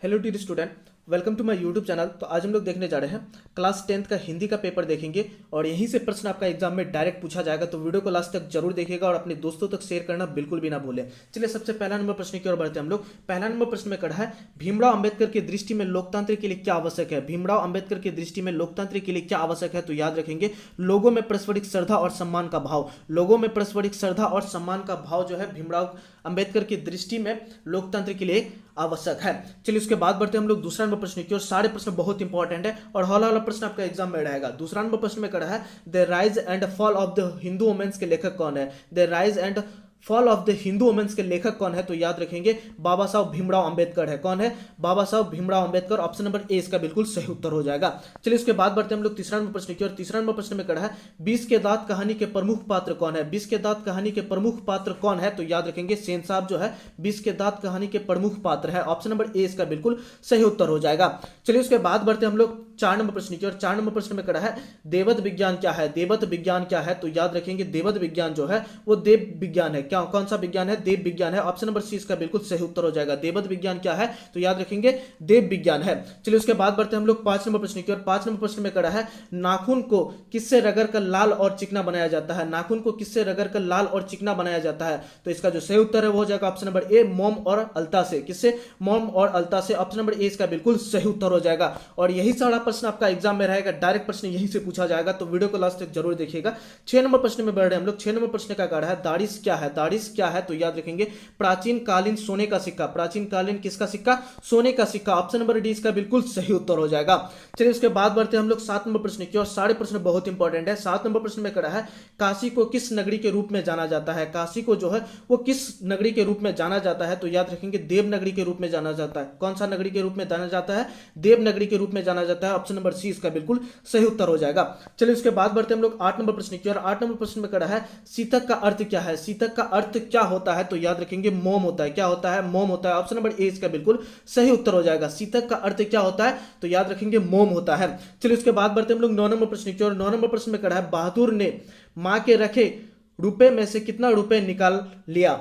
Hello dear student, welcome to my YouTube channel. तो आज हम लोग देखने जा रहे हैं क्लास 10th का हिंदी का पेपर देखेंगे और यहीं से प्रश्न आपका एग्जाम में डायरेक्ट पूछा जाएगा। तो वीडियो को लास्ट तक जरूर देखिएगा और अपने दोस्तों तक शेयर करना बिल्कुल भी ना भूलें। चलिए सबसे पहला नंबर प्रश्न की ओर बढ़ते हैं हम लोग। पहला नंबर प्रश्न में कहा है, भीमराव अंबेडकर की दृष्टि में लोकतंत्र के लिए क्या आवश्यक है। भीमराव अंबेडकर की दृष्टि में लोकतंत्र के लिए क्या आवश्यक है, तो याद रखेंगे लोगों में पारस्परिक श्रद्धा और सम्मान का भाव। लोगों में पारस्परिक श्रद्धा और सम्मान का भाव जो है भीमराव अंबेडकर की दृष्टि में लोकतंत्र के लिए आवश्यक है। चलिए उसके बाद बढ़ते हैं हम लोग दूसरा नंबर प्रश्न की ओर। सारे प्रश्न बहुत इंपॉर्टेंट है और हौला वाला प्रश्न आपका एग्जाम में रहेगा। दूसरा नंबर प्रश्न में कहा है, the rise and fall of the Hindu women's के लेखक कौन है। The rise and fall of the Hindu women's के लेखक कौन है, तो याद रखेंगे बाबा साहब भीमराव अंबेडकर है। कौन है? बाबा Saheb Bhimrao Ambedkar. Option number A इसका बिल्कुल सही उत्तर हो जाएगा। चलिए उसके बाद बढ़ते हैं हम लोग तीसरा नंबर प्रश्न की ओर। तीसरा नंबर प्रश्न में कहा है, 20 के दांत कहानी के प्रमुख पात्र कौन है। 20 के दांत कहानी के प्रमुख पात्र कौन है, तो याद रखेंगे सेन साहब जो है 20 के दांत कहानी के प्रमुख पात्र है। ऑप्शन नंबर ए इसका बिल्कुल सही उत्तर हो जाएगा। चलिए उसके बाद बढ़ते हैं हम लोग 4 नंबर प्रश्न की ओर। 4 नंबर प्रश्न में कहा है, देवत विज्ञान क्या है। देवत विज्ञान क्या है, तो याद रखेंगे देवत विज्ञान जो है वो देव विज्ञान है। क्या कौन सा विज्ञान है? देव विज्ञान है। ऑप्शन नंबर सी इसका बिल्कुल सही उत्तर हो जाएगा। देवत विज्ञान क्या है, तो याद रखेंगे देव विज्ञान है। चलिए उसके बाद बढ़ते हैं हम लोग 5 नंबर प्रश्न की ओर। 5 नंबर प्रश्न में कहा है, नाखून को किससे रगड़कर लाल और चिकना बनाया जाता है। नाखून को किससे रगड़कर लाल और चिकना बनाया जाता है, तो इसका जो सही उत्तर है वो हो जाएगा ऑप्शन नंबर ए, मोम और अलता से। किससे? मोम और अलता से। ऑप्शन नंबर ए इसका बिल्कुल सही उत्तर हो जाएगा। और यही सारा प्रश्न आपका एग्जाम में रहेगा, डायरेक्ट प्रश्न यहीं से पूछा जाएगा, तो वीडियो को लास्ट तक जरूर देखिएगा। 6 नंबर प्रश्न में बढ़ रहे हैं हम लोग। 6 नंबर प्रश्न का कहा है, दारिश क्या है। दारिश क्या है, तो याद रखेंगे प्राचीन कालीन सोने का सिक्का। प्राचीन कालीन किसका सिक्का? सोने का सिक्का। ऑप्शन नंबर डी इसका बिल्कुल सही उत्तर हो जाएगा। चलिए उसके बाद बढ़ते हैं हम लोग 7 नंबर प्रश्न की ओर। सारे प्रश्न बहुत इंपॉर्टेंट है। 7 नंबर प्रश्न में कहा है, काशी को किस नगरी के रूप में जाना जाता है। काशी को जो है वो किस नगरी के रूप में जाना जाता है, तो याद रखेंगे देवनगरी के रूप में जाना जाता है। कौन सा नगरी के रूप में जाना जाता है? देवनगरी के रूप में जाना जाता है। ऑप्शन नंबर सी इसका बिल्कुल सही उत्तर हो जाएगा। चलिए उसके बाद बढ़ते हैं हम लोग 8 नंबर प्रश्न की ओर। 8 नंबर प्रश्न में कहा है, सीतक का अर्थ क्या है। सीतक का अर्थ क्या होता है, तो याद रखेंगे मोम होता है। क्या होता है? मोम होता है। ऑप्शन नंबर ए इसका बिल्कुल सही उत्तर हो जाएगा। सीतक का अर्थ क्या होता है, तो याद रखेंगे मोम होता है। चलिए उसके बाद बढ़ते हैं हम लोग 9 नंबर प्रश्न की ओर। 9 नंबर प्रश्न में कहा है, बहादुर ने मां के रखे रुपए में से कितना रुपए निकाल लिया।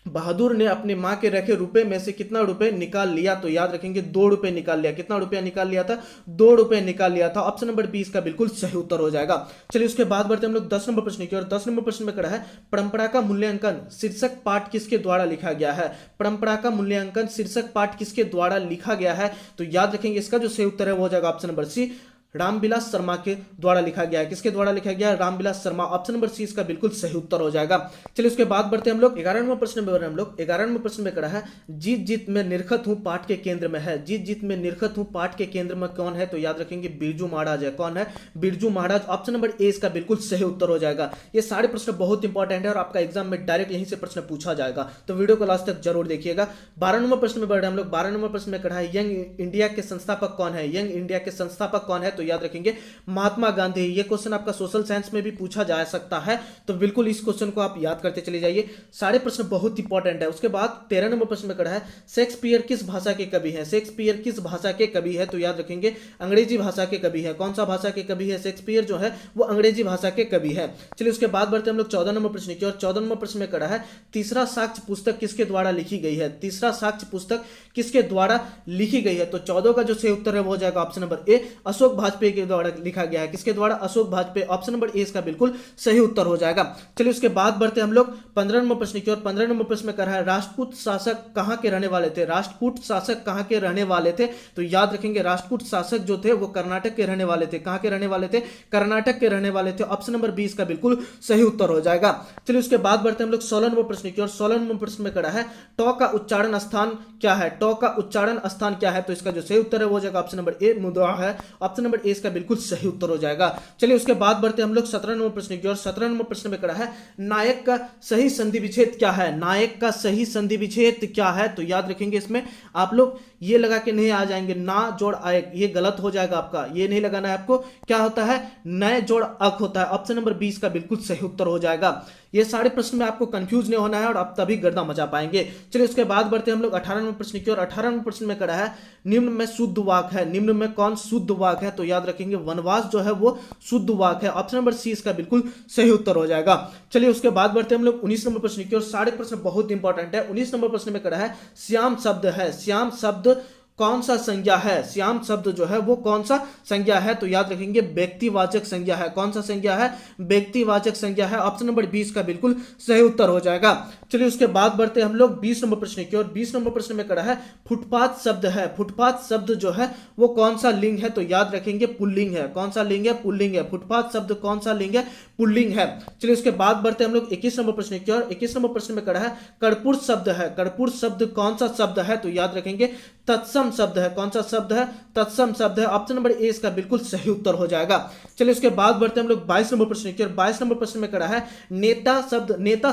बहादुर ने अपने मां के रखे रुपए में से कितना रुपए निकाल लिया, तो याद रखेंगे 2 रुपए निकाल लिया। कितना रुपया निकाल लिया था? 2 रुपए निकाल लिया था। ऑप्शन नंबर बी इसका बिल्कुल सही उत्तर हो जाएगा। चलिए उसके बाद बढ़ते हम लोग 10 नंबर प्रश्न की ओर। 10 नंबर प्रश्न में कहा है, परंपरा का मूल्यांकन शीर्षक पाठ किसके द्वारा लिखा गया है। परंपरा का मूल्यांकन शीर्षक पाठ किसके द्वारा लिखा गया है, तो याद रखेंगे इसका जो सही उत्तर है वो हो जाएगा option number C, Ramvilas Sharma के द्वारा लिखा गया है। किसके द्वारा लिखा गया है? Ramvilas Sharma. Option number C इसका बिल्कुल सही उत्तर हो जाएगा। चलिए उसके बाद बढ़ते हैं हम लोग 11 नंबर प्रश्न में। हम लोग 11 नंबर प्रश्न में कहा है, जीत जीत में निरखत हूं पाठ के केंद्र में है। जीत जीत में निरखत हूं पाठ के केंद्र में कौन है, तो याद रखेंगे बिरजू महाराज है। कौन है? Birju Maharaj. Option number A इसका बिल्कुल सही उत्तर हो जाएगा। ये सारे प्रश्न बहुत इंपॉर्टेंट है और आपका एग्जाम में डायरेक्ट यहीं से प्रश्न पूछा जाएगा, तो वीडियो को लास्ट तक जरूर देखिएगा। 12 नंबर प्रश्न में बढ़ रहे हैं हम लोग। 12 नंबर प्रश्न में कहा है, यंग इंडिया के संस्थापक कौन है। यंग इंडिया के संस्थापक कौन है, तो याद रखेंगे महात्मा गांधी। ये क्वेश्चन आपका सोशल साइंस में भी पूछा जा सकता है, तो बिल्कुल इस क्वेश्चन को आप याद करते चले जाइए। सारे प्रश्न बहुत इंपॉर्टेंट है। उसके बाद 13 नंबर प्रश्न में कहा है, शेक्सपियर किस भाषा के कवि है। शेक्सपियर किस भाषा के कवि है, तो याद रखेंगे अंग्रेजी भाषा के कवि है। कौन सा भाषा के कवि है? शेक्सपियर जो है वो अंग्रेजी भाषा के कवि है। चलिए उसके बाद बढ़ते हम लोग 14 नंबर प्रश्न की ओर। 14 नंबर प्रश्न में कहा है, तीसरा साक्ष्य पुस्तक किसके द्वारा लिखी गई है। तीसरा साक्ष्य पुस्तक किसके द्वारा लिखी गई है, तो 14 का जो सही उत्तर है वो हो जाएगा option number A, Ashok Vajpayee के द्वारा लिखा गया है। किसके द्वारा? Ashok Vajpayee. Option number A इसका बिल्कुल सही उत्तर हो जाएगा। चलिए उसके बाद बढ़ते हम लोग 15 नंबर प्रश्न की ओर। 15 नंबर प्रश्न में कह रहा है, राष्ट्रकूट शासक कहां के रहने वाले थे। राष्ट्रकूट शासक कहां के रहने वाले थे, तो याद रखेंगे राष्ट्रकूट शासक जो थे वो कर्नाटक के रहने वाले थे। कहां के रहने वाले थे? कर्नाटक के रहने वाले थे। ऑप्शन नंबर बी इसका बिल्कुल सही उत्तर हो जाएगा। चलिए उसके बाद बढ़ते हम लोग 16 नंबर प्रश्न की ओर। 16 नंबर प्रश्न में कह रहा है, टॉ का उच्चारण स्थान क्या है। टॉ का उच्चारण स्थान क्या है, तो इसका जो सही उत्तर है वो हो जाएगा ऑप्शन नंबर ए, मुद्रा है। ऑप्शन नंबर ए इसका बिल्कुल सही उत्तर हो जाएगा। चलिए उसके बाद बढ़ते हम लोग 17 नंबर प्रश्न की ओर। 17 नंबर प्रश्न में कहा है, नायक का सही संधि विच्छेद क्या है। नायक का सही संधि विच्छेद क्या है, तो याद रखेंगे इसमें आप लोग ये लगा के नहीं आ जाएंगे, ना जोड़ आयक, ये गलत हो जाएगा आपका, ये नहीं लगाना है आपको। क्या होता है? नए जोड़ अक होता है। ऑप्शन नंबर 20 का बिल्कुल सही उत्तर हो जाएगा। ये सारे प्रश्न में आपको कंफ्यूज नहीं होना है और आप तभी गर्दा मचा पाएंगे। चलिए उसके बाद बढ़ते हैं हम लोग 18 नंबर प्रश्न की ओर। 18 नंबर प्रश्न में कड़ा है निम्न में शुद्ध वाक्य है। निम्न में कौन शुद्ध वाक्य है? तो याद रखेंगे वनवास जो है वो शुद्ध वाक्य है। ऑप्शन नंबर सी इसका बिल्कुल सही उत्तर हो जाएगा। चलिए उसके बाद बढ़ते हैं हम लोग 19 नंबर प्रश्न की ओर। सारे प्रश्न बहुत इंपॉर्टेंट है। 19 नंबर प्रश्न में कड़ा है श्याम शब्द है। श्याम शब्द कौन सा संज्ञा है? श्याम शब्द जो है वो कौन सा संज्ञा है? तो याद रखेंगे व्यक्तिवाचक संज्ञा है। कौन सा संज्ञा है? व्यक्तिवाचक संज्ञा है। ऑप्शन नंबर 20 का बिल्कुल सही उत्तर हो जाएगा। चलिए उसके बाद बढ़ते हैं हम लोग 20 नंबर प्रश्न की ओर। 20 नंबर प्रश्न में कड़ा है फुटपाथ शब्द है। फुटपाथ शब्द जो है वो कौन सा लिंग है? तो याद रखेंगे पुल्लिंग है। कौन सा लिंग है? पुल्लिंग है। फुटपाथ शब्द कौन सा लिंग है? पुल्लिंग है। चलिए उसके बाद बढ़ते हैं हम लोग 21 नंबर प्रश्न की ओर। 21 नंबर प्रश्न में कड़ा है कर्पूर शब्द है। कर्पूर शब्द कौन सा शब्द है? तो याद रखेंगे तत्सम शब्द है। कौन सा शब्द है? तत्सम शब्द है। ऑप्शन नंबर ए इसका बिल्कुल सही उत्तर हो जाएगा। चलिए उसके बाद बढ़ते हैं हम लोग 22 नंबर प्रश्न की ओर। 22 नंबर प्रश्न में कड़ा है नेता शब्द नेता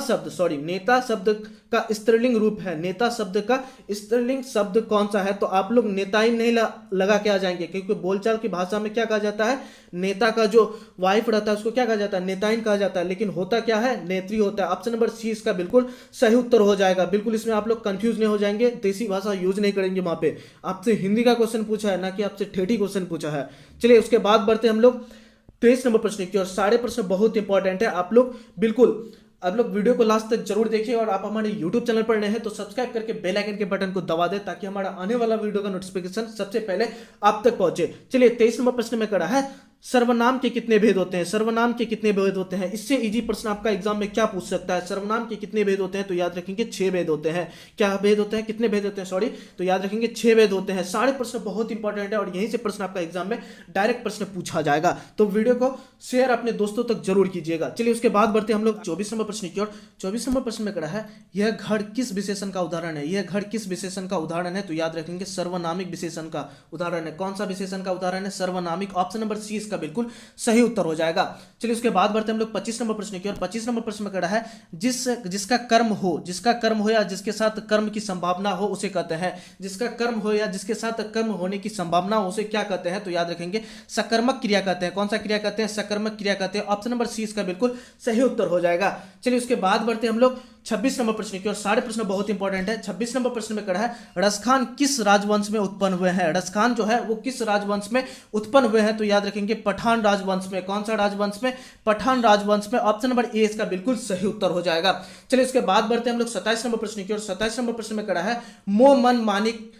शब्द का स्त्रीलिंग रूप है। नेता शब्द का स्त्रीलिंग शब्द कौन सा है? तो आप लोग नेताइन नहीं लगा के आ जाएंगे, क्योंकि बोलचाल की भाषा में क्या कहा जाता है? नेता का जो वाइफ रहता है उसको क्या कहा जाता है? नेताइन कहा जाता है, लेकिन होता क्या है? नेत्री होता है। ऑप्शन नंबर सी इसका बिल्कुल सही उत्तर हो जाएगा। बिल्कुल इसमें आप लोग कंफ्यूज नहीं हो जाएंगे, देसी भाषा यूज नहीं करेंगे। वहां पे आपसे हिंदी का क्वेश्चन पूछा है, ना कि आपसे ठेठी क्वेश्चन पूछा है। चलिए उसके बाद बढ़ते हम लोग 23 नंबर प्रश्न की ओर। सारे प्रश्न बहुत इंपॉर्टेंट है। आप लोग वीडियो को लास्ट तक जरूर देखिए और आप हमारे YouTube चैनल पर नए हैं तो सब्सक्राइब करके बेल आइकन के बटन को दबा दें, ताकि हमारा आने वाला वीडियो का नोटिफिकेशन सबसे पहले आप तक पहुंचे। चलिए 23 नंबर प्रश्न में कड़ा है सर्वनाम के कितने भेद होते हैं? सर्वनाम के कितने भेद होते हैं? इससे इजी प्रश्न आपका एग्जाम में क्या पूछ सकता है? सर्वनाम के कितने भेद होते हैं? तो याद रखेंगे 6 भेद होते हैं। क्या भेद होते हैं? कितने भेद होते हैं? सॉरी, तो याद रखेंगे 6 भेद होते हैं। सारे प्रश्न बहुत इंपॉर्टेंट है और यहीं से प्रश्न आपका एग्जाम में डायरेक्ट प्रश्न पूछा जाएगा। तो वीडियो को शेयर अपने दोस्तों तक जरूर कीजिएगा। चलिए उसके बाद बढ़ते हम लोग 24 नंबर प्रश्न की ओर। 24 नंबर प्रश्न में कड़ा है यह घड़ किस विशेषण का उदाहरण है? यह घड़ किस विशेषण का उदाहरण है? तो याद रखेंगे सर्वनामिक विशेषण का उदाहरण है। कौन सा विशेषण का उदाहरण है? सर्वनामिक। ऑप्शन नंबर सी इसका बिल्कुल सही उत्तर हो जाएगा। चलिए उसके बाद बढ़ते हम लोग 25 नंबर प्रश्न की ओर। 25 नंबर प्रश्न में कड़ा है जिसका कर्म हो या जिसके साथ कर्म की संभावना हो उसे कहते हैं। जिसका कर्म हो या जिसके साथ कर्म होने की संभावना हो उसे क्या कहते हैं? तो याद रखेंगे सकर्मक क्रिया कहते हैं। कौन सा क्रिया कहते हैं? सकर्मक क्रिया कहते हैं। ऑप्शन नंबर सी इसका बिल्कुल सही उत्तर हो जाएगा। चलिए उसके बाद बढ़ते हम लोग 26 नंबर प्रश्न की ओर। सारे प्रश्न बहुत इंपॉर्टेंट है। 26 नंबर प्रश्न में कड़ा है रसखान किस राजवंश में उत्पन्न हुए हैं? रसखान जो है वो किस राजवंश में उत्पन्न हुए हैं? तो याद रखेंगे पठान राजवंश में। कौन सा राजवंश में? पठान राजवंश में। ऑप्शन नंबर ए इसका बिल्कुल सही उत्तर हो जाएगा। चलिए इसके बाद बढ़ते हम लोग 27 नंबर प्रश्न की ओर। 27 नंबर प्रश्न में कड़ा है मोह मन मानिक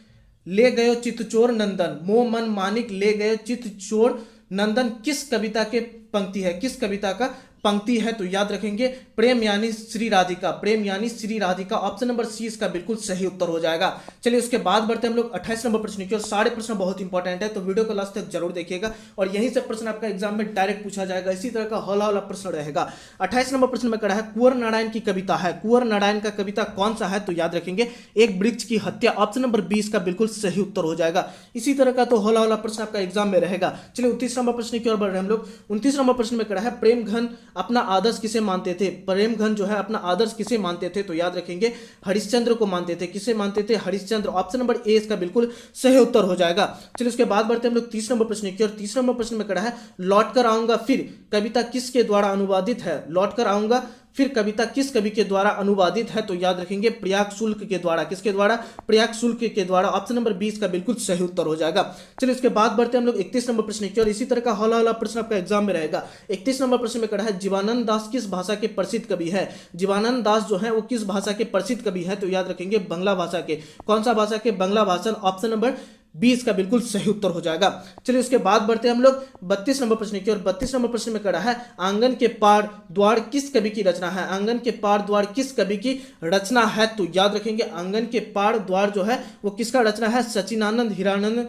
ले गयो चितचोर नंदन। मोह मन मानिक ले गयो चितचोर नंदन किस कविता के पंक्ति है? किस कविता का पंक्ति है? तो याद रखेंगे प्रेम यानी श्री राधिका। प्रेम यानी Shri Radhika. Option number C इसका बिल्कुल सही उत्तर हो जाएगा। चलिए उसके बाद बढ़ते हम लोग 28 नंबर प्रश्न की ओर। सारे प्रश्न बहुत इंपॉर्टेंट है तो वीडियो को लास्ट तक जरूर देखिएगा और यहीं से प्रश्न आपका एग्जाम में डायरेक्ट पूछा जाएगा। इसी तरह का हौला हौला प्रश्न रहेगा। 28 नंबर प्रश्न में कड़ा है कुंवर नारायण की कविता है। कुंवर नारायण का कविता कौन सा है? तो याद रखेंगे एक वृक्ष की हत्या। ऑप्शन नंबर 20 का बिल्कुल सही उत्तर हो जाएगा। इसी तरह का तो हौला हौला प्रश्न आपका एग्जाम में रहेगा। चलिए 29 नंबर प्रश्न की ओर बढ़ रहे हम लोग। 29 नंबर प्रश्न में कड़ा है प्रेम घन अपना आदर्श किसे मानते थे? प्रेम घन जो है अपना आदर्श किसे मानते थे? तो याद रखेंगे हरिश्चंद्र को मानते थे। किसे मानते थे? हरिश्चंद्र। ऑप्शन नंबर ए इसका बिल्कुल सही उत्तर हो जाएगा। चलिए उसके बाद बढ़ते हम लोग 30 नंबर प्रश्न की ओर। 30 नंबर प्रश्न में कड़ा है लौट कर आऊंगा फिर कविता किसके द्वारा अनुवादित है? लौट कर आऊंगा फिर कविता किस कवि के द्वारा अनुवादित है? तो याद रखेंगे प्रयाग शुल्क के द्वारा। किसके द्वारा? प्रयाग शुल्क के द्वारा। ऑप्शन नंबर 20 का बिल्कुल सही उत्तर हो जाएगा। चलिए इसके बाद बढ़ते हम लोग 31 नंबर प्रश्न की ओर। इसी तरह का हौला हौला प्रश्न आपका एग्जाम में रहेगा। 31 नंबर प्रश्न में कड़ा है जीवानंद दास किस भाषा के प्रसिद्ध कवि है? जीवानंद दास जो है वो किस भाषा के प्रसिद्ध कवि है? तो याद रखेंगे बांग्ला भाषा के। कौन सा भाषा के? बांग्ला भाषा। ऑप्शन नंबर 20 का बिल्कुल सही उत्तर हो जाएगा। चलिए उसके बाद बढ़ते हम लोग 32 नंबर प्रश्न की ओर। 32 नंबर प्रश्न में कड़ा है आंगन के पार द्वार किस कवि की रचना है? आंगन के पार द्वार किस कवि की रचना है? तो याद रखेंगे आंगन के पार द्वार जो है वो किसका रचना है? सचिनानंद हीरानंद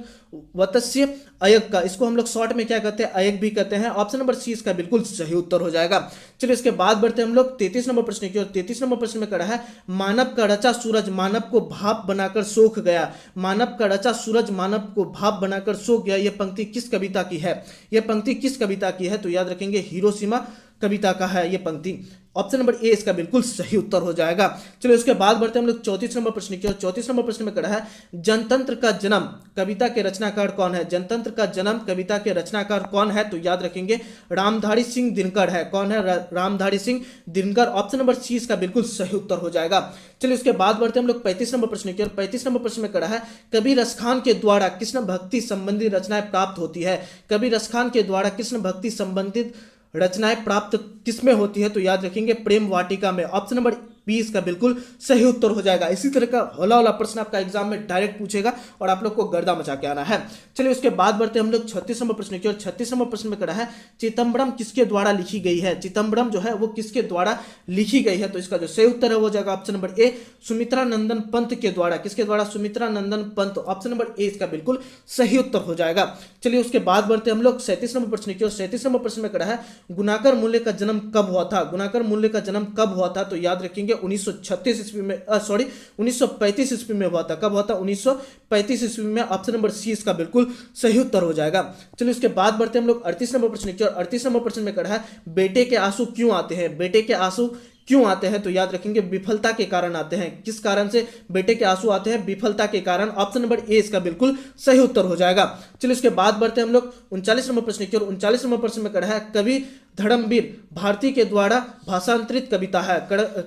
वत्स्य अयग का। इसको हम लोग शॉर्ट में क्या कहते हैं? अयग भी कहते हैं। ऑप्शन नंबर सी इसका बिल्कुल सही उत्तर हो जाएगा। चलिए इसके बाद बढ़ते हम लोग 33 नंबर प्रश्न की ओर। 33 नंबर प्रश्न में कड़ा है मानव का रचा सूरज मानव को भाप बनाकर सोख गया। मानव का रचा सूरज मानव को भाप बनाकर सोख गया। यह पंक्ति किस कविता की है? यह पंक्ति किस कविता की है? तो याद रखेंगे हिरोशिमा कविता का है ये पंक्ति। ऑप्शन नंबर ए इसका बिल्कुल सही उत्तर हो जाएगा। चलिए उसके बाद बढ़ते हैं हम लोग 34 नंबर प्रश्न की ओर। 34 नंबर प्रश्न में कड़ा है जनतंत्र का जन्म कविता के रचनाकार कौन है? जनतंत्र का जन्म कविता के रचनाकार कौन है? तो याद रखेंगे रामधारी सिंह दिनकर है। कौन है? Ramdhari Singh Dinkar. Option number C इसका बिल्कुल सही उत्तर हो जाएगा। चलिए उसके बाद बढ़ते हैं हम लोग 35 नंबर प्रश्न की ओर। 35 नंबर प्रश्न में कड़ा है कबीर रसखान के द्वारा कृष्ण भक्ति संबंधी रचनाएं प्राप्त होती है। कबीर रसखान के द्वारा कृष्ण भक्ति संबंधित रचनाएं प्राप्त किसमें होती है? तो याद रखेंगे प्रेम वाटिका में। ऑप्शन नंबर बी इसका बिल्कुल सही उत्तर हो जाएगा। इसी तरह का होला प्रश्न आपका एग्जाम में डायरेक्ट पूछेगा और आप लोग को गर्दा मचा के आना है। चलिए उसके बाद बढ़ते हैं हम लोग 36 नंबर प्रश्न की ओर। 36 नंबर प्रश्न में कड़ा है चिदंबरम किसके द्वारा लिखी गई है? चिदंबरम जो है वो किसके द्वारा लिखी गई है? तो इसका जो सही उत्तर है वो हो जाएगा ऑप्शन नंबर ए सुमित्रा नंदन पंत के द्वारा। किसके द्वारा? सुमित्रा नंदन पंत। ऑप्शन नंबर ए इसका बिल्कुल सही उत्तर हो जाएगा। चलिए उसके बाद बढ़ते हैं हम लोग 37 नंबर प्रश्न की ओर। 37 नंबर प्रश्न में कड़ा है गुणाकर मूल्य का जन्म कब हुआ था? गुणाकर मूल्य का जन्म कब हुआ था? तो याद रखेंगे 1936 ईस्वी में 1935 ईस्वी में हुआ था। कब हुआ था? 1935 ईस्वी में। ऑप्शन नंबर सी इसका बिल्कुल सही उत्तर हो जाएगा। चलिए उसके बाद बढ़ते हैं हम लोग 38 नंबर प्रश्न की ओर। 38 नंबर प्रश्न में कड़ा है बेटे के आंसू क्यों आते हैं? बेटे के आंसू क्यों आते हैं? तो याद रखेंगे विफलता के कारण आते हैं। किस कारण से बेटे के आंसू आते हैं? विफलता के कारण। ऑप्शन नंबर ए इसका बिल्कुल सही उत्तर हो जाएगा। चलिए उसके बाद बढ़ते हैं हम लोग 39 नंबर प्रश्न की ओर। 39 नंबर प्रश्न में कड़ा है कवि धर्मवीर भारती के द्वारा भाषांतरित कविता है।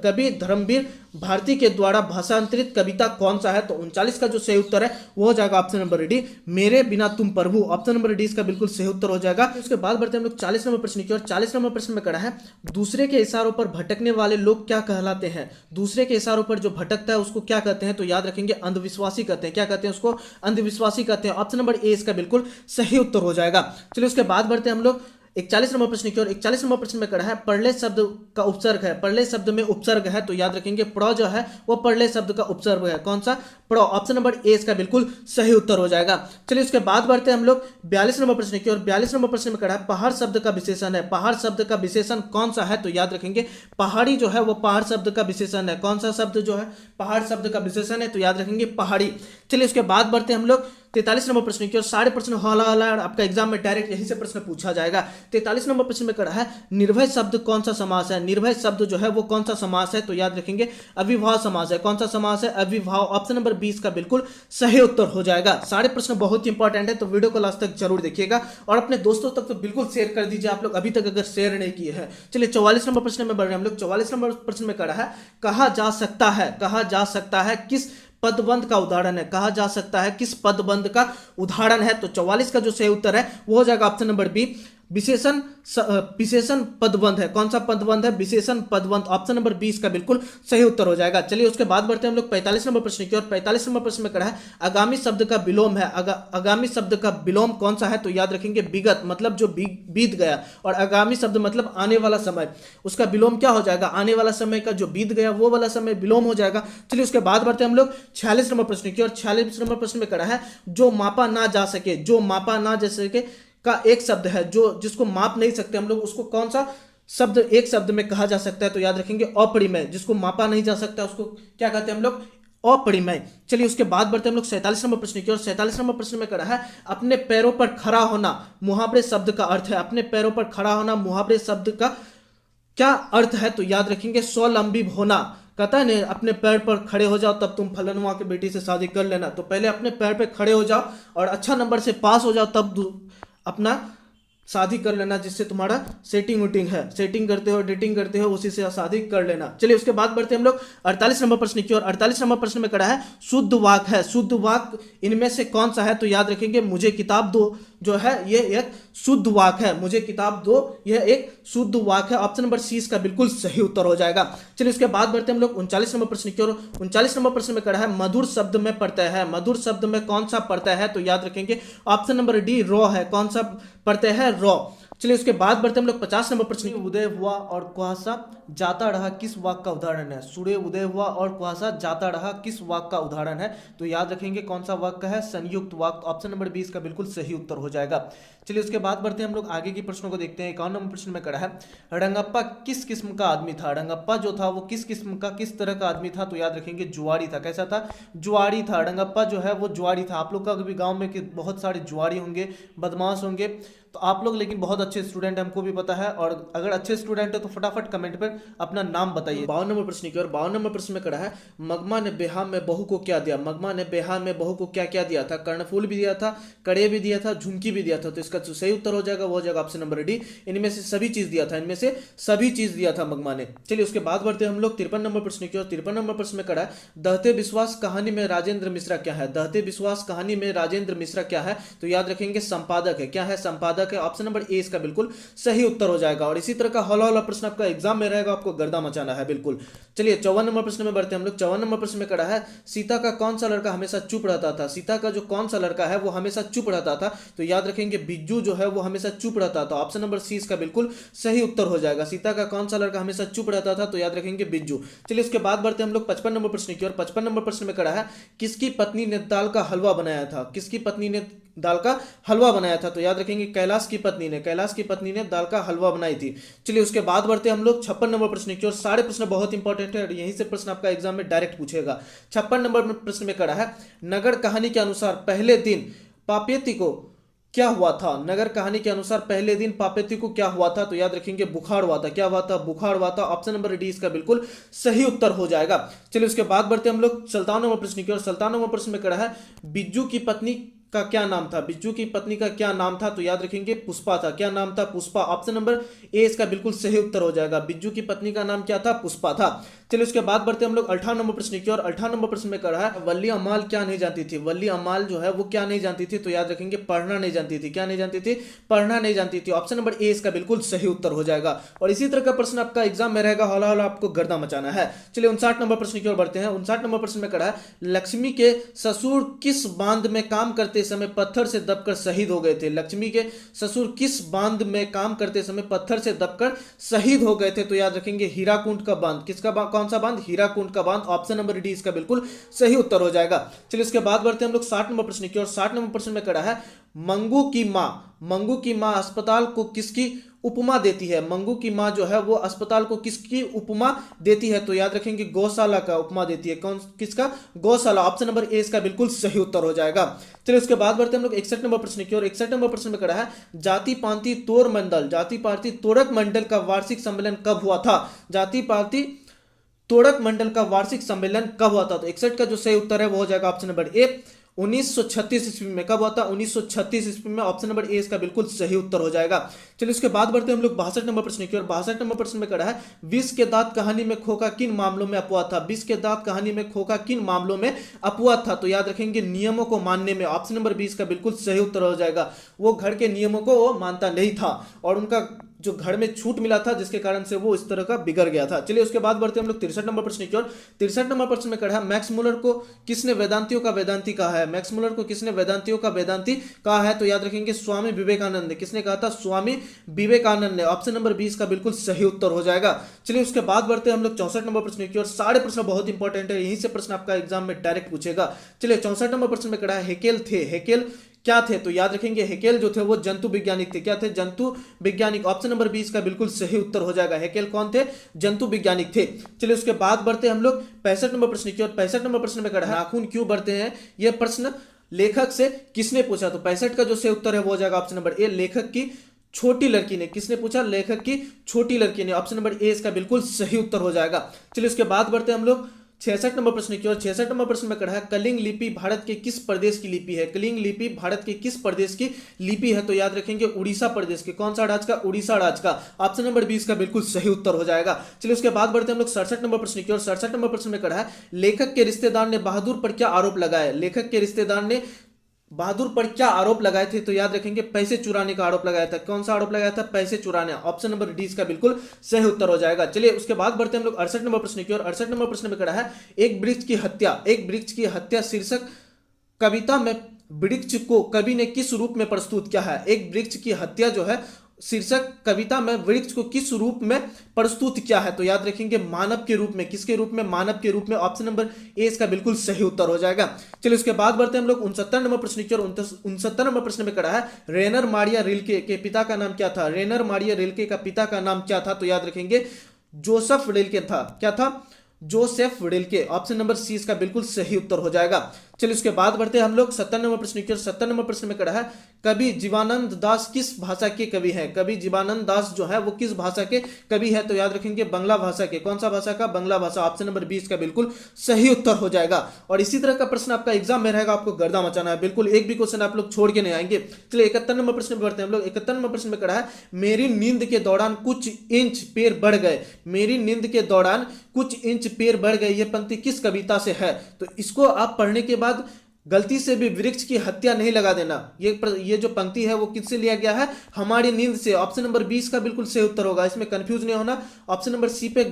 कवि धर्मवीर भारती के द्वारा भाषांतरित कविता कौन सा है? तो 39 का जो सही उत्तर है वो हो जाएगा ऑप्शन नंबर डी मेरे बिना तुम प्रभु। ऑप्शन नंबर डी इसका बिल्कुल सही उत्तर हो जाएगा। उसके बाद बढ़ते हैं हम लोग 40 नंबर प्रश्न की ओर। 40 नंबर प्रश्न में कड़ा है दूसरे के इशारों पर भटकने वाले लोग क्या कहलाते हैं? दूसरे के इशारों पर जो भटकता है उसको क्या कहते हैं? तो याद रखेंगे अंधविश्वासी कहते हैं। क्या कहते हैं उसको? अंधविश्वासी कहते हैं। ऑप्शन नंबर ए इसका बिल्कुल सही उत्तर हो जाएगा। चलिए उसके बाद बढ़ते हैं हम लोग 41 नंबर प्रश्न की ओर। 41 नंबर प्रश्न में कड़ा है परले शब्द का उपसर्ग है। परले शब्द में उपसर्ग है तो याद रखेंगे प्र जो है वो परले शब्द का उपसर्ग है। कौन सा? प्र। ऑप्शन नंबर ए इसका बिल्कुल सही उत्तर हो जाएगा। चलिए उसके बाद बढ़ते हैं हम लोग 42 नंबर प्रश्न की ओर। 42 नंबर प्रश्न में कड़ा है पहाड़ शब्द का विशेषण है। पहाड़ शब्द का विशेषण कौन सा है? तो याद रखेंगे पहाड़ी जो है वो पहाड़ शब्द का विशेषण है। कौन सा शब्द जो है पहाड़ शब्द का विशेषण है? तो याद रखेंगे पहाड़ी। चलिए उसके बाद बढ़ते हैं हम लोग 43 नंबर प्रश्न की ओर। सारे प्रश्न हॉला आपका एग्जाम में डायरेक्ट यही से प्रश्न पूछा जाएगा। 43 नंबर प्रश्न में कड़ा है निर्भय शब्द कौन सा समास है? निर्भय शब्द जो है वो कौन सा समास है? तो याद रखेंगे अविभाव समास है। कौन सा समास है? अविभाव। ऑप्शन नंबर 20 का बिल्कुल सही उत्तर हो जाएगा। सारे प्रश्न बहुत इंपॉर्टेंट है तो वीडियो को लास्ट तक जरूर देखिएगा और अपने दोस्तों तक तो बिल्कुल शेयर कर दीजिए आप लोग अभी तक अगर शेयर नहीं किए हैं। चलिए 44 नंबर प्रश्न में बढ़ रहे हैं हम लोग। 44 नंबर प्रश्न में कड़ा है कहा जा सकता है, कहा जा सकता है किस पदबंध का उदाहरण है? कहा जा सकता है किस पदबंध का उदाहरण है? तो 44 का जो सही उत्तर है वो हो जाएगा ऑप्शन नंबर बी विशेषण पदबंध है। कौन सा पदबंध है? विशेषण पदबंध। ऑप्शन नंबर 20 का बिल्कुल सही उत्तर हो जाएगा। चलिए उसके बाद बढ़ते हैं हम लोग 45 नंबर प्रश्न की ओर। 45 नंबर प्रश्न में कड़ा है आगामी शब्द का विलोम है। आगामी शब्द का विलोम कौन सा है? तो याद रखेंगे विगत, मतलब जो बीत गया, और आगामी शब्द मतलब आने वाला समय। उसका विलोम क्या हो जाएगा? आने वाला समय का जो बीत गया वो वाला समय विलोम हो जाएगा। चलिए उसके बाद बढ़ते हैं हम लोग 46 नंबर प्रश्न की ओर। 46 नंबर प्रश्न में कड़ा है जो मापा ना जा सके, जो मापा ना जा सके का एक शब्द है जो जिसको माप नहीं सकते हम लोग, उसको कौन सा शब्द एक शब्द में कहा जा सकता है? तो याद रखेंगे अपरिमेय। जिसको मापा नहीं जा सकता उसको क्या कहते हैं हम लोग? अपरिमेय। चलिए उसके बाद बढ़ते हैं हम लोग 47 नंबर प्रश्न की ओर। 47 नंबर प्रश्न में कड़ा है अपने पैरों पर खड़ा होना मुहावरे शब्द का अर्थ है। अपने पैरों पर खड़ा होना मुहावरे शब्द का क्या अर्थ है? तो याद रखेंगे स्वावलंबी होना। कहता है नहीं अपने पैर पर खड़े हो जाओ तब तुम फलनुमा की बेटी से शादी कर लेना। तो पहले अपने पैर पर खड़े हो जाओ और अच्छा नंबर से पास हो जाओ तब अपना शादी कर लेना, जिससे तुम्हारा सेटिंग उटिंग है, सेटिंग करते हो डेटिंग करते हो उसी से शादी कर लेना। चलिए उसके बाद बढ़ते हैं हम लोग 48 नंबर प्रश्न की ओर। 48 नंबर प्रश्न में कड़ा है शुद्ध वाक है। शुद्ध वाक इनमें से कौन सा है? तो याद रखेंगे मुझे किताब दो जो है ये एक शुद्ध वाक है। मुझे किताब दो यह एक शुद्ध वाक है। ऑप्शन नंबर सी इसका बिल्कुल सही उत्तर हो जाएगा। चलिए उसके बाद बढ़ते हैं हम लोग 39 नंबर प्रश्न की ओर। 39 नंबर प्रश्न में कड़ा है मधुर शब्द में प्रत्यय है। मधुर शब्द में कौन सा प्रत्यय है? तो याद रखेंगे ऑप्शन नंबर डी रॉ है। कौन सा प्रत्यय है? रॉ। चलिए उसके बाद बढ़ते हैं हम लोग 50 नंबर प्रश्न। उदय हुआ और कुहासा जाता रहा किस वाक का उदाहरण है? सूर्य उदय हुआ और कुहासा जाता रहा किस वाक का उदाहरण है? तो याद रखेंगे कौन सा वाक्य है? संयुक्त वाक्य। ऑप्शन नंबर 20 का बिल्कुल सही उत्तर हो जाएगा। चलिए उसके बाद बढ़ते हैं हम लोग आगे के प्रश्नों को देखते हैं। 51 नंबर प्रश्न में कड़ा है रंगप्पा किस किस्म का आदमी था? रंगप्पा जो था वो किस किस्म का किस तरह का आदमी था? तो याद रखेंगे जुआरी था। कैसा था? जुआरी था। रंगप्पा जो है वो जुआरी था। आप लोग का भी गाँव में बहुत सारे जुआरी होंगे, बदमाश होंगे, तो आप लोग लेकिन बहुत अच्छे स्टूडेंट हैं, हमको भी पता है, और अगर अच्छे स्टूडेंट है तो फटाफट कमेंट पर अपना नाम बताइए। 52 नंबर प्रश्न की ओर 52 नंबर प्रश्न में कड़ा है, मगमा ने बेहा में बहू को क्या दिया। मगमा ने बेहा में बहू को क्या क्या दिया था। कर्णफूल भी दिया था, कड़े भी दिया था, झुमकी भी दिया था। तो इसका जो सही उत्तर हो जाएगा वो हो जाएगा ऑप्शन नंबर डी, इनमें से सभी चीज दिया था, इनमें से सभी चीज दिया था मगमा ने। चलिए उसके बाद बढ़ते हैं हम लोग 53 नंबर प्रश्न की ओर। 53 नंबर प्रश्न में कड़ा है, दहते विश्वास कहानी में राजेंद्र मिश्रा क्या है। दहते विश्वास कहानी में राजेंद्र मिश्रा क्या है, तो याद रखेंगे संपादक है। क्या है, संपादक है। ऑप्शन नंबर ए इसका बिल्कुल सही उत्तर हो जाएगा। और इसी तरह का हौला हौला प्रश्न आपका एग्जाम में रहेगा, आपको गर्दा मचाना है बिल्कुल। चलिए 54 नंबर प्रश्न में बढ़ते हैं हम लोग। 54 नंबर प्रश्न में कड़ा है, सीता का कौन सा लड़का हमेशा चुप रहता था। सीता का जो कौन सा लड़का है वो हमेशा चुप रहता था, तो याद रखेंगे बिज्जू जो है वो हमेशा चुप रहता था। ऑप्शन नंबर सी इसका बिल्कुल सही उत्तर हो जाएगा। सीता का कौन सा लड़का हमेशा चुप रहता था, तो याद रखेंगे बिज्जू। चलिए उसके बाद बढ़ते हैं हम लोग 55 नंबर प्रश्न की ओर। 55 नंबर प्रश्न में कड़ा है, किसकी पत्नी ने दाल का हलवा बनाया था। किसकी पत्नी ने दाल का हलवा बनाया था, तो याद रखेंगे कैलाश की पत्नी ने। कैलाश की पत्नी ने दाल का हलवा बनाई थी। चलिए उसके बाद बढ़ते हैं हम लोग 56 नंबर प्रश्न की ओर। सारे प्रश्न बहुत इंपॉर्टेंट है और यहीं से प्रश्न आपका एग्जाम में डायरेक्ट पूछेगा। 56 नंबर प्रश्न में कड़ा है, नगर कहानी के अनुसार पहले दिन पापेती को क्या हुआ था। नगर कहानी के अनुसार पहले दिन पापेती को क्या हुआ था, तो याद रखेंगे बुखार हुआ था। क्या हुआ था, बुखार हुआ था। ऑप्शन नंबर डी इसका बिल्कुल सही उत्तर हो जाएगा। चलिए उसके बाद बढ़ते हम लोग 57 नंबर प्रश्न की ओर। 57 नंबर प्रश्न में कड़ा है, बिज्जू की पत्नी का क्या नाम था। बिज्जू की पत्नी का क्या नाम था, तो याद रखेंगे पुष्पा था। क्या नाम था, पुष्पा। ऑप्शन नंबर ए इसका बिल्कुल सही उत्तर हो जाएगा। बिज्जू की पत्नी का नाम क्या था, पुष्पा था। चलिए उसके बाद बढ़ते हम लोग 58 नंबर प्रश्न की ओर। 58 नंबर प्रश्न में कहा है, वल्ली अम्माल क्या नहीं जानती थी। वल्ली अम्माल जो है वो क्या नहीं जानती थी, तो याद रखेंगे पढ़ना नहीं जानती थी। क्या नहीं जानती थी, पढ़ना नहीं जानती थी। ऑप्शन नंबर ए इसका बिल्कुल सही उत्तर हो जाएगा। और इसी तरह का प्रश्न आपका एग्जाम में रहेगा, हौला हौला आपको गर्दा मचाना है। चलिए 59 नंबर प्रश्न की ओर बढ़ते हैं। 59 नंबर प्रश्न में कहा है, लक्ष्मी के ससुर किस बांध में काम करते समय पत्थर से दबकर शहीद हो गए थे। लक्ष्मी के ससुर किस बांध में काम करते समय पत्थर से दबकर शहीद हो गए थे, तो याद रखेंगे हीराकुंड का बांध। किसका कौन सा बांध, हीराकुंड का बांध। ऑप्शन नंबर डी इसका बिल्कुल सही उत्तर हो जाएगा। चलिए इसके बाद बढ़ते हैं हम लोग 60 नंबर प्रश्न की ओर। 60 नंबर प्रश्न में कड़ा है, मंगू की मां अस्पताल को किसकी उपमा देती है। मंगू की मां जो है वो अस्पताल को किसकी उपमा देती है, तो याद रखेंगे गौशाला का उपमा देती है। कौन, किसका, गौशाला। ऑप्शन नंबर ए इसका बिल्कुल सही उत्तर हो जाएगा। चलिए उसके बाद बढ़ते हम लोग 61 नंबर प्रश्न की ओर। 61 नंबर प्रश्न में कड़ा है, जाति पांति तोड़ मंडल, जाति पांति तोड़क मंडल का वार्षिक सम्मेलन कब हुआ था। जाति पांति तोड़क मंडल का वार्षिक सम्मेलन कब हुआ था, तो 61 का जो सही उत्तर है वो हो जाएगा ऑप्शन नंबर ए, 1936 ईस्वी में। कब हुआ था, 1936 ईस्वी में। ऑप्शन नंबर ए इसका बिल्कुल सही उत्तर हो जाएगा। चलिए उसके बाद बढ़ते हैं हम लोग 62 नंबर प्रश्न की ओर। 62 नंबर प्रश्न में कड़ा है, विष के दांत कहानी में खोखा किन मामलों में अपवाद था। विष के दांत कहानी में खोखा किन मामलों में अपवाद था, तो याद रखेंगे नियमों को मानने में। ऑप्शन नंबर 20 का बिल्कुल सही उत्तर हो जाएगा। वो घर के नियमों को वो मानता नहीं था और उनका जो घर में छूट मिला था जिसके कारण से वो इस तरह का बिगड़ गया था। चलिए उसके बाद बढ़ते हैं हम लोग 63 नंबर प्रश्न की ओर। 63 नंबर प्रश्न में कहा है, मैक्स मुलर को किसने वेदांतियों का वेदांती कहा है। मैक्स मुलर को किसने वेदांतियों का वेदांती कहा है, तो याद रखेंगे स्वामी विवेकानंद ने। किसने कहा था, स्वामी विवेकानंद ने। ऑप्शन नंबर 20 का बिल्कुल सही उत्तर हो जाएगा। चलिए उसके बाद बढ़ते हैं हम लोग 64 नंबर प्रश्न की ओर। सारे प्रश्न बहुत इंपॉर्टेंट है, यहीं से प्रश्न आपका एग्जाम में डायरेक्ट पूछेगा। चलिए 64 नंबर प्रश्न में कहा है, हेकेल थे। हेकेल क्या थे, तो याद रखेंगे हेकेल जो थे वो जंतु वैज्ञानिक थे। क्या थे, जंतु वैज्ञानिक। ऑप्शन नंबर 20 का बिल्कुल सही उत्तर हो जाएगा। हेकेल कौन थे, जंतु वैज्ञानिक थे। चलिए उसके बाद बढ़ते हैं हम लोग 65 नंबर प्रश्न की ओर। 65 नंबर प्रश्न में कहा है, नाखून क्यों बढ़ते हैं, यह प्रश्न लेखक से किसने पूछा, तो 65 का जो सही उत्तर है वो हो जाएगा ऑप्शन नंबर ए, लेखक की छोटी लड़की ने। किसने पूछा, लेखक की छोटी लड़की ने। ऑप्शन नंबर ए इसका बिल्कुल सही उत्तर हो जाएगा। चलिए उसके बाद बढ़ते हैं हम लोग 66 नंबर प्रश्न की ओर। 66 नंबर प्रश्न में कहा है, कलिंग लिपि भारत के किस प्रदेश की लिपि है। कलिंग लिपि भारत के किस प्रदेश की लिपि है, तो याद रखेंगे उड़ीसा प्रदेश के। कौन सा राज्य का, उड़ीसा राज्य का। ऑप्शन नंबर 20 का बिल्कुल सही उत्तर हो जाएगा। चलिए उसके बाद बढ़ते हैं हम लोग 67 नंबर प्रश्न की ओर। 67 नंबर प्रश्न में कहा है, लेखक के रिश्तेदार ने बहादुर पर क्या आरोप लगाया। लेखक के रिश्तेदार ने बहादुर पर क्या आरोप लगाए थे, तो याद रखेंगे पैसे चुराने का आरोप लगाया था। कौन सा आरोप लगाया था, पैसे चुराने। ऑप्शन नंबर डी इसका बिल्कुल सही उत्तर हो जाएगा। चलिए उसके बाद बढ़ते हैं हम लोग 68 नंबर प्रश्न की ओर। 68 नंबर प्रश्न में कहा है, एक वृक्ष की हत्या शीर्षक कविता में वृक्ष को कवि ने किस रूप में प्रस्तुत किया है। एक वृक्ष की हत्या जो है शीर्षक कविता में वृक्ष को किस रूप में प्रस्तुत किया है, तो याद रखेंगे मानव के रूप में। किसके रूप में, मानव के रूप में। ऑप्शन नंबर ए इसका बिल्कुल सही उत्तर हो जाएगा। चलिए उसके बाद बढ़ते हैं हम लोग 69 नंबर प्रश्न की ओर। 69 नंबर प्रश्न में कहा है, रेनर मारिया रिल्के के पिता का नाम क्या था। रेनर मारिया रिल्के का पिता का नाम क्या था, तो याद रखेंगे जोसेफ रिल्के था। क्या था, Joseph Rilke. Option number C इसका बिल्कुल सही उत्तर हो जाएगा। चलिए उसके बाद बढ़ते हैं हम लोग 70 नंबर प्रश्न की ओर। 70 नंबर प्रश्न में कड़ा है कवि जीवानंद दास किस भाषा के कवि हैं? कवि जीवानंद दास जो है वो किस भाषा के कवि है? तो याद रखेंगे बांग्ला भाषा के। कौन सा भाषा का? बांग्ला भाषा। ऑप्शन नंबर 20 का बिल्कुल सही उत्तर हो जाएगा। और इसी तरह का प्रश्न आपका एग्जाम में रहेगा, आपको गर्दा मचाना है, बिल्कुल एक भी क्वेश्चन आप लोग छोड़ के नहीं आएंगे। चलिए 71 नंबर प्रश्न में बढ़ते हैं हम लोग। 71 नंबर प्रश्न में कड़ा है मेरी नींद के दौरान कुछ इंच पैर बढ़ गए। मेरी नींद के दौरान कुछ इंच पैर बढ़ गए, यह पंक्ति किस कविता से है? तो इसको आप पढ़ने के बाद गलती से भी वृक्ष की हत्या नहीं लगा देना। ये जो पंक्ति है वो किससे लिया गया है? हमारी नींद से। ऑप्शन नंबर 20 का बिल्कुल सही उत्तर होगा, इसमें कंफ्यूज नहीं होना। ऑप्शन नंबर सी पे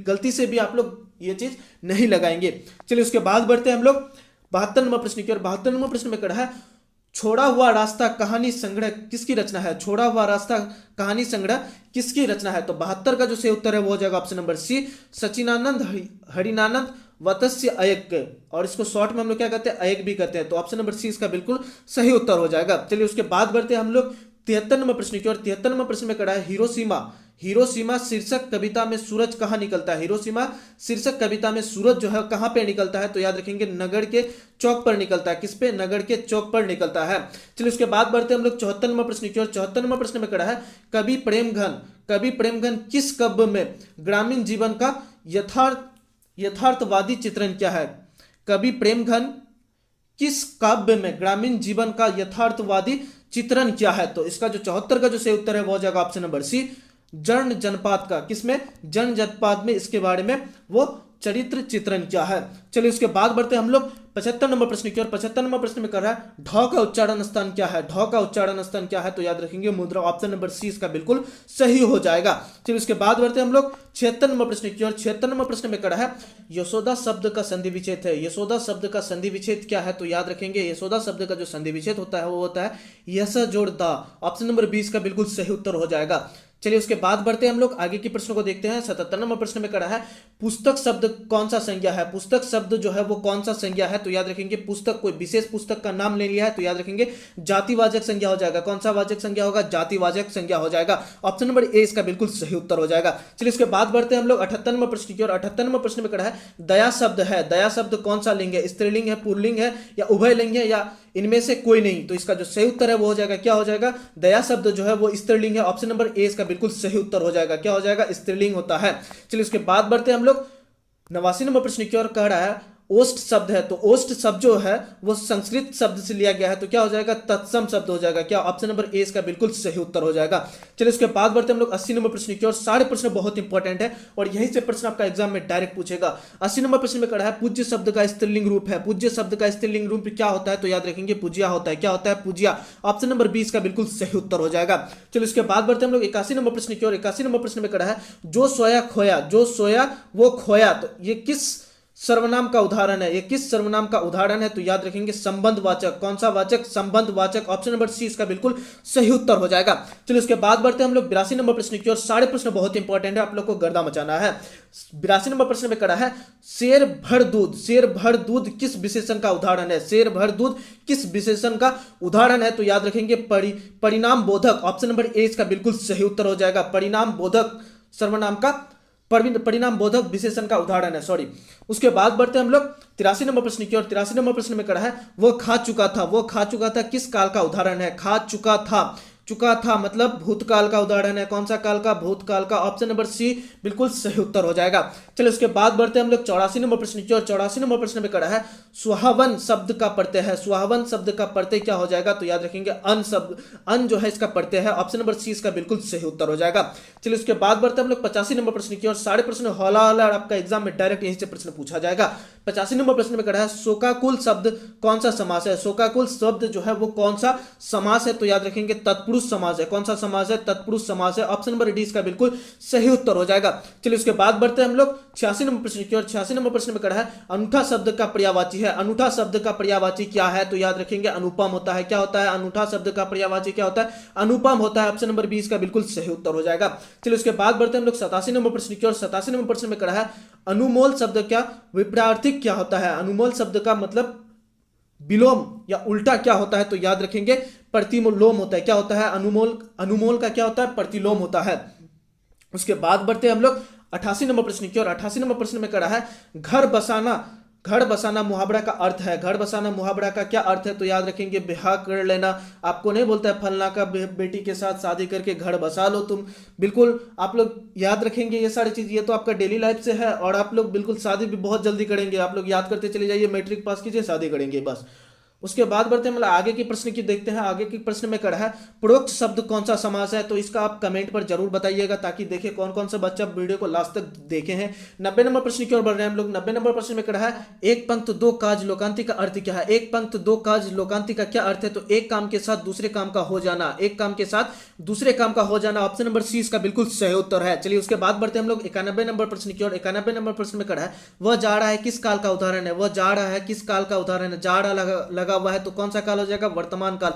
गलती से भी आप लोग ये चीज नहीं लगाएंगे। चलिए उसके बाद बढ़ते हैं हम लोग 72 नंबर प्रश्न की ओर। 72 नंबर प्रश्न में कड़ा है छोड़ा हुआ रास्ता कहानी संग्रह किसकी रचना है? छोड़ा हुआ रास्ता कहानी संग्रह किसकी रचना है? तो 72 का जो सही उत्तर है वो हो जाएगा ऑप्शन नंबर सी, सचिनानंद हरिनानंद वत्स्य अय्यर। और इसको शॉर्ट में हम लोग क्या कहते हैं? अय्यर भी कहते हैं। तो ऑप्शन नंबर सी इसका बिल्कुल सही उत्तर हो जाएगा। चलिए उसके बाद बढ़ते हैं हम लोग 73 नंबर प्रश्न की ओर। 73 नंबर प्रश्न में कड़ा है हिरोशिमा। हिरोशिमा शीर्षक कविता में सूरज कहाँ निकलता है? हिरोशिमा शीर्षक कविता में सूरज जो है कहाँ पे निकलता है? तो याद रखेंगे नगर के चौक पर निकलता है। किस पे? नगर के चौक पर निकलता है। चलिए उसके बाद बढ़ते हैं हम लोग 74 नंबर प्रश्न की ओर। 74 नंबर प्रश्न में कड़ा है कवि प्रेमघन किस काव्य में ग्रामीण जीवन का यथार्थवादी चित्रण क्या है? कवि प्रेमघन किस काव्य में ग्रामीण जीवन का यथार्थवादी चित्रण क्या है? तो इसका जो 74 का जो सही उत्तर है वो हो जाएगा ऑप्शन नंबर सी, जर्ण जनपात का। किसमें? जर्ण जनपात में इसके बारे में वो चरित्र चित्रण क्या है। चलिए उसके बाद बढ़ते हैं हम लोग 75 नंबर प्रश्न की ओर। 75 नंबर प्रश्न में कर रहा है ढ का उच्चारण स्थान क्या है? ढ का उच्चारण स्थान क्या है? तो याद रखेंगे मुद्रा। ऑप्शन नंबर सी इसका बिल्कुल सही हो जाएगा। चलिए उसके बाद बढ़ते हैं हम लोग 76 नंबर प्रश्न की ओर। 76 नंबर प्रश्न में कड़ा है यशोदा शब्द का संधि विच्छेद है। यशोदा शब्द का संधि विच्छेद क्या है? तो याद रखेंगे यशोदा शब्द का जो संधि विच्छेद होता है वो होता है यस जोड़ दा। ऑप्शन नंबर 20 का बिल्कुल सही उत्तर हो जाएगा। चलिए उसके बाद बढ़ते हैं हम लोग आगे के प्रश्नों को देखते हैं। 77 नंबर प्रश्न में कड़ा है पुस्तक शब्द कौन सा संज्ञा है? पुस्तक शब्द जो है वो कौन सा संज्ञा है? तो याद रखेंगे पुस्तक कोई विशेष पुस्तक का नाम ले लिया है तो याद रखेंगे जातिवाचक संज्ञा हो जाएगा। कौन सा वाचक संज्ञा होगा? जातिवाचक संज्ञा हो जाएगा। ऑप्शन नंबर ए इसका बिल्कुल सही उत्तर हो जाएगा। चलिए उसके बाद बढ़ते हैं हम लोग 78 नंबर प्रश्न की ओर। 78 नंबर प्रश्न में कड़ा है दया शब्द है। दया शब्द कौन सा लिंग है? स्त्रीलिंग है, पुल्लिंग है या उभय लिंग है या इनमें से कोई नहीं? तो इसका जो सही उत्तर है वो हो जाएगा क्या हो जाएगा? दया शब्द जो है वो स्त्रीलिंग है। ऑप्शन नंबर ए इसका बिल्कुल सही उत्तर हो जाएगा। क्या हो जाएगा? स्त्रीलिंग होता है। चलिए उसके बाद बढ़ते हैं हम लोग 89 नंबर प्रश्न की ओर। कह रहा है ओष्ठ शब्द है। तो ओष्ठ शब्द जो है वो संस्कृत शब्द से लिया गया है तो क्या हो जाएगा? तत्सम शब्द हो जाएगा। क्या? ऑप्शन नंबर ए इसका बिल्कुल सही उत्तर हो जाएगा। चलिए उसके बाद बढ़ते हैं हम लोग 80 नंबर प्रश्न की ओर। सारे प्रश्न बहुत इंपॉर्टेंट है और यहीं से प्रश्न आपका एग्जाम में डायरेक्ट पूछेगा। 80 नंबर प्रश्न में कड़ा है पूज्य शब्द का स्त्रीलिंग रूप है। पूज्य शब्द का स्त्रीलिंग रूप क्या होता है? तो याद रखेंगे पूज्या होता है। क्या होता है? पूज्या। ऑप्शन नंबर 20 का बिल्कुल सही उत्तर हो जाएगा। चलिए उसके बाद बढ़ते हैं हम लोग 81 नंबर प्रश्न की ओर। 81 नंबर प्रश्न में कड़ा है जो सोया खोया, जो सोया वो खोया। तो ये किस सर्वनाम का उदाहरण है? ये किस सर्वनाम का उदाहरण है? तो याद रखेंगे संबंधवाचक। कौन सा वाचक? संबंधवाचक। ऑप्शन नंबर सी इसका बिल्कुल सही उत्तर हो जाएगा। चलिए उसके बाद बढ़ते हैं हम लोग 82 नंबर प्रश्न की ओर। सारे प्रश्न बहुत इंपॉर्टेंट है, आप लोग को गर्दा मचाना है। 82 नंबर प्रश्न में कड़ा है शेर भर दूध। शेर भर दूध किस विशेषण का उदाहरण है? शेर भर दूध किस विशेषण का उदाहरण है? तो याद रखेंगे परिणाम बोधक। ऑप्शन नंबर ए इसका बिल्कुल सही उत्तर हो जाएगा। परिणाम बोधक सर्वनाम का परिणाम बोधक विशेषण का उदाहरण है। सॉरी। उसके बाद बढ़ते हैं हम लोग 83 नंबर प्रश्न की ओर। 83 नंबर प्रश्न में कड़ा है वो खा चुका था। वो खा चुका था किस काल का उदाहरण है? खा चुका था, चुका था मतलब भूतकाल का उदाहरण है। कौन सा काल का? भूतकाल का। ऑप्शन नंबर सी बिल्कुल सही उत्तर हो जाएगा। चलिए उसके बाद बढ़ते हैं हम लोग 84 नंबर प्रश्न की ओर। 84 नंबर प्रश्न में कड़ा है सुहावन शब्द का प्रत्यय है। सुहावन शब्द का प्रत्यय क्या हो जाएगा? तो याद रखेंगे अन शब्द, अन जो है इसका प्रत्यय है। ऑप्शन नंबर सी इसका बिल्कुल सही उत्तर हो जाएगा। चलिए उसके बाद बढ़ते हैं हम लोग 85 नंबर प्रश्न की ओर। सारे प्रश्न हौला हौला आपका एग्जाम में डायरेक्ट यहीं से प्रश्न पूछा जाएगा। 85 नंबर प्रश्न में कड़ा है शोकाकुल शब्द कौन सा समास है? शोकाकुल शब्द जो है वो कौन सा समास है? तो याद रखेंगे तत्पुरुष समास है। कौन सा समास है? तत्पुरुष समास है। ऑप्शन नंबर डी इसका बिल्कुल सही उत्तर हो जाएगा। चलिए उसके बाद बढ़ते हैं हम लोग 86 नंबर प्रश्न की ओर। 86 नंबर प्रश्न में कड़ा है अनूठा शब्द का पर्यायवाची है। अनूठा शब्द का पर्यायवाची क्या है? तो याद रखेंगे अनुपम होता है। क्या होता है? अनूठा शब्द का पर्यायवाची क्या होता है? अनुपम होता है। ऑप्शन नंबर 20 का बिल्कुल सही उत्तर हो जाएगा। चलिए उसके बाद बढ़ते हैं हम लोग 87 नंबर प्रश्न की ओर। 87 नंबर प्रश्न में कड़ा है अनुमोल शब्द क्या विपरीत क्या होता है? अनुमोल शब्द का मतलब विलोम या उल्टा क्या होता है? तो याद रखेंगे प्रतिलोम होता है। क्या होता है? अनुमोल का क्या होता है? प्रतिलोम होता है। उसके बाद बढ़ते हैं हम लोग 88 नंबर प्रश्न की ओर। 88 नंबर प्रश्न में कड़ा है घर बसाना मुहावरा का अर्थ है। घर बसाना मुहावरा का क्या अर्थ है? तो याद रखेंगे ब्याह कर लेना। आपको नहीं बोलता है फलना का बेटी के साथ शादी करके घर बसा लो तुम। बिल्कुल आप लोग याद रखेंगे ये सारी चीज, ये तो आपका डेली लाइफ से है। और आप लोग बिल्कुल शादी भी बहुत जल्दी करेंगे। आप लोग याद करते चले जाइए, मैट्रिक पास कीजिए, शादी करेंगे बस। उसके बाद बढ़ते हैं, मतलब आगे की प्रश्न की देखते हैं। आगे की प्रश्न में कड़ा है प्रोक्त शब्द कौन सा समास है? तो इसका आप कमेंट पर जरूर बताइएगा, ताकि देखें कौन कौन सा बच्चा वीडियो को लास्ट तक देखे हैं। 90 नंबर प्रश्न की ओर बढ़ रहे हैं हम लोग। 90 नंबर प्रश्न में कड़ा है एक पंक्त दो काज लोकांति का अर्थ क्या है? एक पंक्त दो काज लोकांति का क्या अर्थ है? तो एक काम के साथ दूसरे काम का हो जाना। एक काम के साथ दूसरे काम का हो जाना। ऑप्शन नंबर सी इसका बिल्कुल सही उत्तर है। चलिए उसके बाद बढ़ते हैं हम लोग 91 नंबर प्रश्न की ओर। 91 नंबर प्रश्न में कड़ा है वह जा रहा है किस काल का उदाहरण है? वह जा रहा है किस काल का उदाहरण है? जा रहा लगा हुआ है तो कौन सा काल हो जाएगा? वर्तमान काल।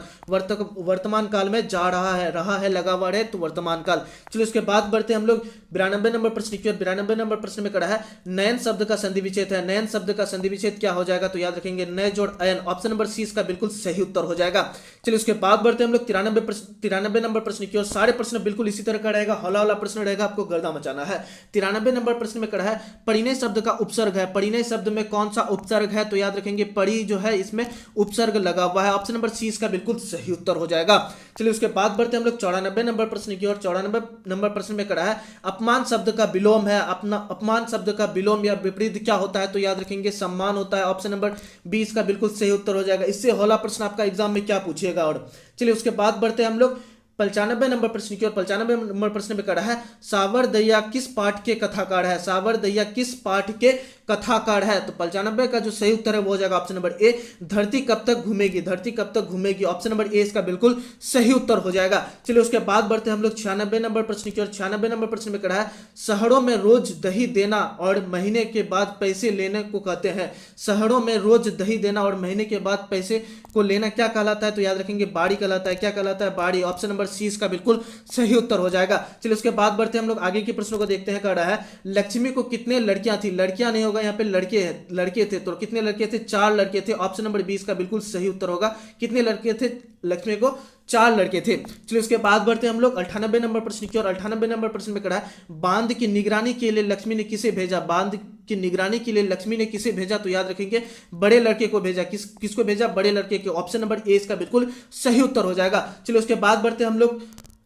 वर्तमान काल में जा रहा है लगा हुआ है तो वर्तमान काल। चलिए उसके बाद बढ़ते हैं हम लोग 92 नंबर प्रश्न की ओर। 92 नंबर प्रश्न में कड़ा है नयन शब्द का संधि विच्छेद है। नयन शब्द का संधि विच्छेद क्या हो जाएगा? तो याद रखेंगे नय जोड़ अयन। ऑप्शन नंबर सी इसका बिल्कुल सही उत्तर हो जाएगा। चलिए उसके बाद बढ़ते हैं हम लोग 93 नंबर प्रश्न की ओर। सारे प्रश्न बिल्कुल इसी तरह का रहेगा, हौला वाला प्रश्न रहेगा, आपको गर्दा मचाना है। 93 नंबर प्रश्न में कड़ा है परिणय शब्द का उपसर्ग है। परिणय शब्द में कौन सा उपसर्ग है? तो याद रखेंगे परि जो है इसमें उपसर्ग लगा हुआ है। ऑप्शन नंबर सी इसका बिल्कुल सही उत्तर हो जाएगा। चलिए उसके बाद बढ़ते हैं हम लोग 94 नंबर प्रश्न की ओर। 94 नंबर प्रश्न में कड़ा है अपमान शब्द का विलोम है। अपमान शब्द का विलोम या विपरीत क्या होता है? तो याद रखेंगे सम्मान होता है। ऑप्शन नंबर बी इसका बिल्कुल सही उत्तर हो जाएगा। इससे हौला प्रश्न आपका एग्जाम में क्या पूछेगा। और चलिए उसके बाद बढ़ते हैं हम लोग 95 नंबर प्रश्न की ओर। 95 नंबर प्रश्न में कड़ा है सावर दैया किस पाठ के कथाकार है? सावर दैया किस पाठ के कथाकार है? तो 95 का जो सही उत्तर है वो हो जाएगा ऑप्शन नंबर ए धरती कब तक घूमेगी। धरती कब तक घूमेगी। ऑप्शन नंबर ए इसका बिल्कुल सही उत्तर हो जाएगा। चलिए उसके बाद बढ़ते हैं हम लोग 96 नंबर प्रश्न की ओर। 96 नंबर प्रश्न में कड़ा है शहरों में रोज दही देना और महीने के बाद पैसे लेने को कहते हैं। शहरों में रोज दही देना और महीने के बाद पैसे को लेना क्या कहलाता है? तो याद रखेंगे बाड़ी कहलाता है। क्या कहलाता है? बाड़ी। ऑप्शन नंबर सी इसका बिल्कुल सही उत्तर हो जाएगा। चलिए उसके बाद बढ़ते हैं हम लोग आगे के प्रश्नों को देखते हैं। कह रहा है लक्ष्मी को कितने लड़कियां थी? लड़कियां नहीं होगा यहाँ पे, लड़के थे। तो कितने लड़के थे? 4 लड़के थे। ऑप्शन नंबर 20 का बिल्कुल सही उत्तर होगा। कितने लड़के थे? लक्ष्मी को 4 लड़के थे। चलिए उसके बाद बढ़ते हैं हम लोग 98 नंबर प्रश्न की ओर। 98 नंबर प्रश्न में कहा है बांध की निगरानी के लिए लक्ष्मी ने किसे भेजा? बांध की निगरानी के लिए लक्ष्मी ने किसे भेजा? तो याद रखेंगे बड़े लड़के को भेजा। किसको भेजा? बड़े लड़के को। ऑप्शन नंबर ए इसका बिल्कुल सही उत्तर हो जाएगा। चलिए उसके बाद बढ़ते हैं हम लोग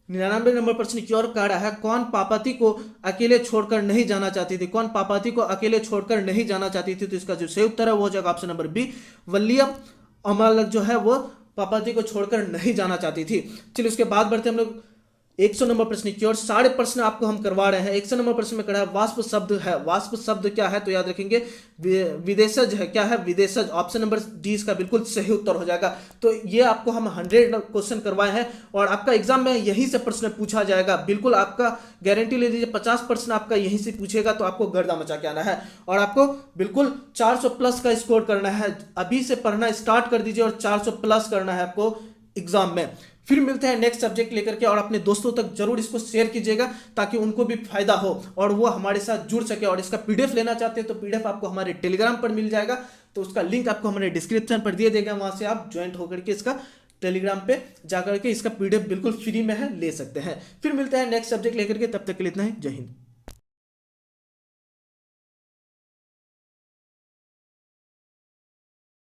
99 नंबर प्रश्न की ओर। कह रहा है कौन पापाती को अकेले छोड़कर नहीं जाना चाहती थी? कौन पापाती को अकेले छोड़कर नहीं जाना चाहती थी? तो इसका जो सही उत्तर है वो हो जाएगा ऑप्शन नंबर बी वल्लियम अमल जो है वो पापाती को छोड़कर नहीं जाना चाहती थी। चलिए उसके बाद बढ़ते हम लोग 100 नंबर प्रश्न की ओर। सारे प्रश्न आपको हम करवा रहे हैं। 100 नंबर प्रश्न में कहा है वाष्प शब्द है। वाष्प शब्द क्या है? तो याद रखेंगे विदेशज है। क्या है? विदेशज। ऑप्शन नंबर डी इसका बिल्कुल सही उत्तर हो जाएगा। तो ये आपको हम 100 क्वेश्चन करवाए हैं और आपका एग्जाम में यही से प्रश्न पूछा जाएगा। बिल्कुल आपका गारंटी ले लीजिए 50 प्रश्न आपका यहीं से पूछेगा। तो आपको गर्दा मचा के आना है और आपको बिल्कुल 400 प्लस का स्कोर करना है। अभी से पढ़ना स्टार्ट कर दीजिए और 400 प्लस करना है आपको एग्जाम में। फिर मिलते हैं नेक्स्ट सब्जेक्ट लेकर के और अपने दोस्तों तक जरूर इसको शेयर कीजिएगा ताकि उनको भी फायदा हो और वो हमारे साथ जुड़ सके। और इसका पीडीएफ लेना चाहते हैं तो पीडीएफ आपको हमारे टेलीग्राम पर मिल जाएगा। तो उसका लिंक आपको हमारे डिस्क्रिप्शन पर दिए देगा, वहां से आप ज्वाइंट होकर के इसका टेलीग्राम पे जाकर के इसका पीडीएफ बिल्कुल फ्री में है, ले सकते हैं। फिर मिलते हैं नेक्स्ट सब्जेक्ट लेकर के, तब तक के लिए इतना ही। जय हिंद।